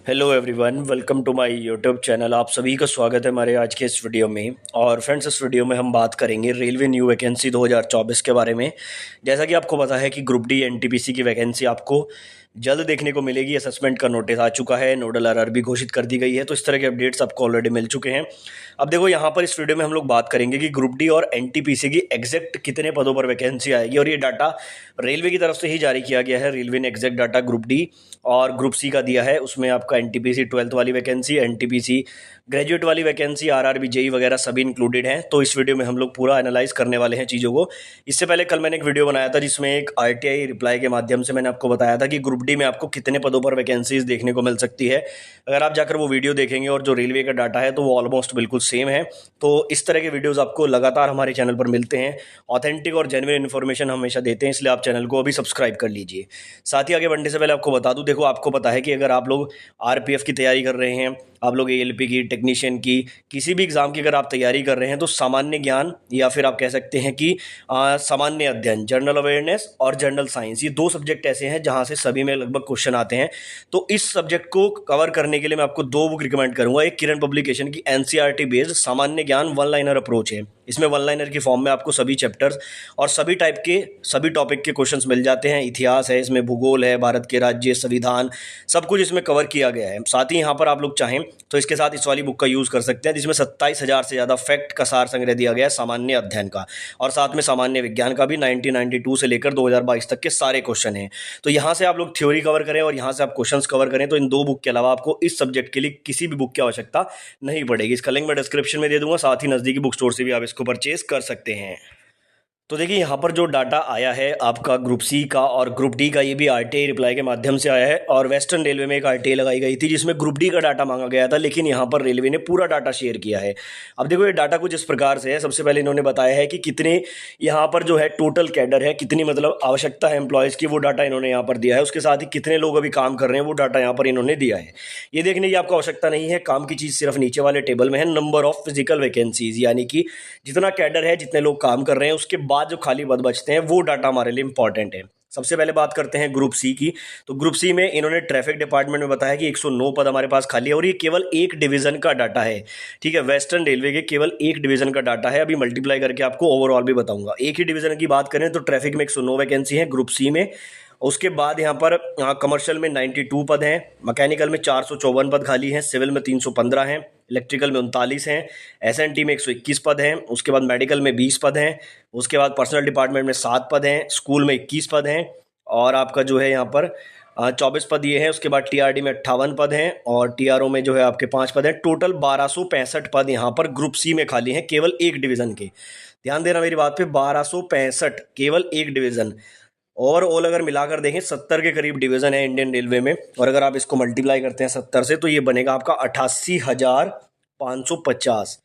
Hello everyone, welcome to my YouTube channel. आप सभी का स्वागत है हमारे आज के इस वीडियो में। और फ्रेंड्स, इस वीडियो में हम बात करेंगे रेलवे न्यू वैकेंसी 2024 के बारे में। जैसा कि आपको पता है कि ग्रुप डी एनटीपीसी की वैकेंसी आपको जल्द देखने को मिलेगी। असेसमेंट का नोटिस आ चुका है, नोडल आरआर भी घोषित कर दी गई है, तो इस तरह के अपडेट्स आपको ऑलरेडी मिल चुके हैं। अब देखो, यहाँ पर इस वीडियो में हम लोग बात करेंगे कि ग्रुप डी और एनटीपीसी की एग्जैक्ट कितने पदों पर वैकेंसी आएगी, और ये डाटा रेलवे की तरफ से ही जारी किया गया है। रेलवे ने एग्जैक्ट डाटा ग्रुप डी और ग्रुप सी का दिया है। उसमें आपका एनटीपीसी 12th वाली वैकेंसी, एनटीपीसी ग्रेजुएट वाली वैकेंसी, आरआरबी, जेई वगैरह सभी इंक्लूडेड हैं। तो इस वीडियो में हम लोग पूरा एनालाइज करने वाले हैं चीज़ों को। इससे पहले कल मैंने एक वीडियो बनाया था जिसमें एक आरटीआई रिप्लाई के माध्यम से मैंने आपको बताया था कि ग्रुप डी में आपको कितने पदों पर वैकेंसीज देखने को मिल सकती है। अगर आप जाकर वो वीडियो देखेंगे और जो रेलवे का डाटा है तो वो ऑलमोस्ट बिल्कुल सेम है। तो इस तरह के वीडियोस आपको लगातार हमारे चैनल पर मिलते हैं। ऑथेंटिक और जेन्युइन इन्फॉर्मेशन हमेशा देते हैं, इसलिए आप चैनल को अभी सब्सक्राइब कर लीजिए। साथ ही आगे बढ़ने से पहले आपको बता दूं, देखो आपको पता है कि अगर आप लोग आरपीएफ की तैयारी कर रहे हैं, आप लोग एएलपी की, टेक्नीशियन की, किसी भी एग्जाम की अगर आप तैयारी कर रहे हैं, तो सामान्य ज्ञान या फिर आप कह सकते हैं कि सामान्य अध्ययन, जनरल अवेयरनेस और जनरल साइंस, ये दो सब्जेक्ट ऐसे हैं जहां से सभी में लगभग क्वेश्चन आते हैं। तो इस सब्जेक्ट को कवर करने के लिए मैं आपको दो बुक रिकमेंड करूंगा। एक किरण पब्लिकेशन की एनसीईआरटी बेस्ड सामान्य ज्ञान वन लाइनर अप्रोच है। इसमें वन लाइनर की फॉर्म में आपको सभी चैप्टर्स और सभी टाइप के सभी टॉपिक के क्वेश्चंस मिल जाते हैं। इतिहास है, इसमें भूगोल है, भारत के राज्य, संविधान, सब कुछ इसमें कवर किया गया है। साथ ही यहाँ पर आप लोग चाहें तो इसके साथ इस वाली बुक का यूज़ कर सकते हैं, जिसमें 27,000 से ज़्यादा फैक्ट का सार संग्रह दिया गया है सामान्य अध्ययन का, और साथ में सामान्य विज्ञान का भी 1992 से लेकर 2022 तक के सारे क्वेश्चन हैं। तो यहाँ से आप लोग थ्योरी कवर करें और यहाँ से आप क्वेश्चंस कवर करें, तो इन दो बुक के अलावा आपको इस सब्जेक्ट के लिए किसी भी बुक की आवश्यकता नहीं पड़ेगी। इसका लिंक मैं डिस्क्रिप्शन में दे दूंगा, साथ ही नज़दीकी बुक स्टोर से भी आप इसको परचेज कर सकते हैं। तो देखिए, यहाँ पर जो डाटा आया है आपका ग्रुप सी का और ग्रुप डी का, ये भी आरटीआई रिप्लाई के माध्यम से आया है। और वेस्टर्न रेलवे में एक आरटीआई लगाई गई थी जिसमें ग्रुप डी का डाटा मांगा गया था, लेकिन यहाँ पर रेलवे ने पूरा डाटा शेयर किया है। अब देखो, ये डाटा कुछ इस प्रकार से है। सबसे पहले इन्होंने बताया है कि कितने यहाँ पर जो है टोटल कैडर है, कितनी मतलब आवश्यकता है एम्प्लॉयज़ की, वो डाटा इन्होंने यहाँ पर दिया है। उसके साथ ही कितने लोग अभी काम कर रहे हैं, वो डाटा यहाँ पर इन्होंने दिया है। ये देखने की आपको आवश्यकता नहीं है, काम की चीज़ सिर्फ नीचे वाले टेबल में है। नंबर ऑफ फिजिकल वैकेंसीज, यानी कि जितना कैडर है, जितने लोग काम कर रहे हैं, उसके बाद जो खाली पद बचते हैं, वो डाटा हमारे लिए इंपॉर्टेंट है। सबसे पहले बात करते हैं ग्रुप सी की। तो ग्रुप सी में इन्होंने ट्रैफिक डिपार्टमेंट में बताया कि 109 पद हमारे पास खाली है, और ये केवल एक डिवीजन का डाटा है। ठीक है, वेस्टर्न रेलवे के केवल एक डिवीजन का डाटा है। अभी मल्टीप्लाई करके आपको ओवरऑल भी बताऊंगा। एक ही डिवीजन की बात करें तो ट्रैफिक में 109 वैकेंसी है ग्रुप सी में। उसके बाद यहाँ पर कमर्शियल में 92 पद हैं, मैकेनिकल में 454 पद खाली हैं, सिविल में 315 हैं, इलेक्ट्रिकल में 39 हैं, एसएनटी में 121 पद हैं। उसके बाद मेडिकल में 20 पद हैं। उसके बाद पर्सनल डिपार्टमेंट में 7 पद हैं, स्कूल में 21 पद हैं, और आपका जो है यहाँ पर 24 पद ये हैं। उसके बाद टीआरडी में 58 पद हैं, और टीआरओ में जो है आपके 5 पद हैं। टोटल 1265 पद यहाँ पर ग्रुप सी में खाली हैं, केवल एक डिवीज़न के। ध्यान देना मेरी बात पे, 1265 केवल एक डिवीज़न। ओवरऑल अगर मिलाकर देखें 70 के करीब डिवीज़न है इंडियन रेलवे में, और अगर आप इसको मल्टीप्लाई करते हैं 70 से, तो ये बनेगा आपका 88,550।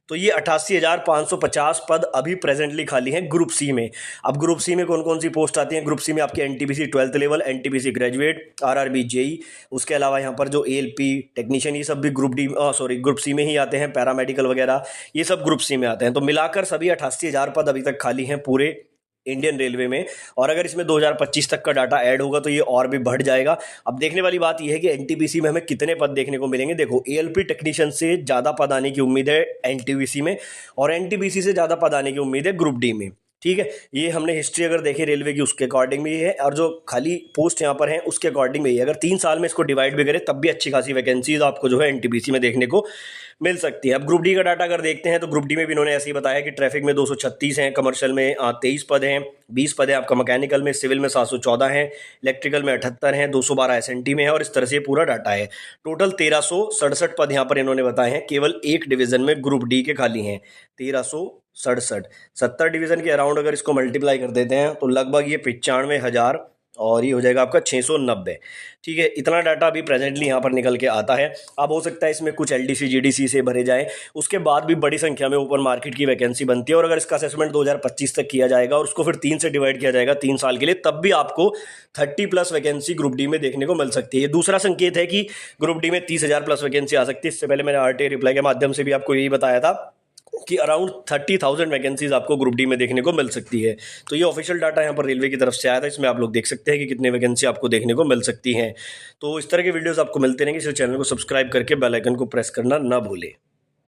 तो ये 88,550 पद अभी प्रेजेंटली खाली हैं ग्रुप सी में। अब ग्रुप सी में कौन कौन सी पोस्ट आती हैं? ग्रुप सी में आपके NTPC 12th level, NTPC graduate, RRB, JE. उसके अलावा यहाँ पर जो एएलपी, टेक्नीशियन, ये सब भी ग्रुप सी में ही आते हैं। पैरामेडिकल वगैरह ये सब ग्रुप सी में आते हैं। तो मिलाकर सभी 88,000 पद अभी तक खाली हैं पूरे इंडियन रेलवे में। और अगर इसमें 2025 तक का डाटा ऐड होगा तो ये और भी बढ़ जाएगा। अब देखने वाली बात ये है कि एनटीपीसी में हमें कितने पद देखने को मिलेंगे। देखो, एएलपी टेक्नीशियन से ज़्यादा पद आने की उम्मीद है एनटीपीसी में, और एनटीपीसी से ज़्यादा पद आने की उम्मीद है ग्रुप डी में। ठीक है, ये हमने हिस्ट्री अगर देखें रेलवे की, उसके अकॉर्डिंग में ये है, और जो खाली पोस्ट यहाँ पर है उसके अकॉर्डिंग में ये। अगर 3 साल में इसको डिवाइड भी करें तब भी अच्छी खासी वैकेंसीज आपको जो है एनटीपीसी में देखने को मिल सकती है। अब ग्रुप डी का डाटा अगर देखते हैं तो ग्रुप डी में भी इन्होंने ऐसे ही बताया कि ट्रैफिक में 236 हैं, कमर्शियल में 23 पद हैं, 20 पद हैं आपका मैकेनिकल में, सिविल में 714 हैं, इलेक्ट्रिकल में 78 हैं, 212 एसएनटी में है, और इस तरह से पूरा डाटा है। टोटल 1367 पद यहाँ पर इन्होंने बताए हैं, केवल एक डिवीजन में ग्रुप डी के खाली हैं 1367। 70 डिवीजन के अराउंड अगर इसको मल्टीप्लाई कर देते हैं तो लगभग ये 95,000, और ये हो जाएगा आपका 690। ठीक है, इतना डाटा अभी प्रेजेंटली यहाँ पर निकल के आता है। अब हो सकता है इसमें कुछ एलडीसी जीडीसी से भरे जाए, उसके बाद भी बड़ी संख्या में ओपन मार्केट की वैकेंसी बनती है। और अगर इसका असेसमेंट 2025 तक किया जाएगा और उसको फिर 3 से डिवाइड किया जाएगा 3 साल के लिए, तब भी आपको 30+ वैकेंसी ग्रुप डी में देखने को मिल सकती है। ये दूसरा संकेत है कि ग्रुप डी में 30,000+ वैकेंसी आ सकती है। इससे पहले मैंने आरटीआई रिप्लाई के माध्यम से भी आपको यही बताया था कि अराउंड 30,000 वैकेंसीज आपको ग्रुप डी में देखने को मिल सकती है। तो ये ऑफिशियल डाटा यहाँ पर रेलवे की तरफ से आया था, इसमें आप लोग देख सकते हैं कि कितने वैकेंसी आपको देखने को मिल सकती हैं। तो इस तरह के वीडियोस आपको मिलते रहेंगे, इस चैनल को सब्सक्राइब करके बेल आइकन को प्रेस करना ना भूलें।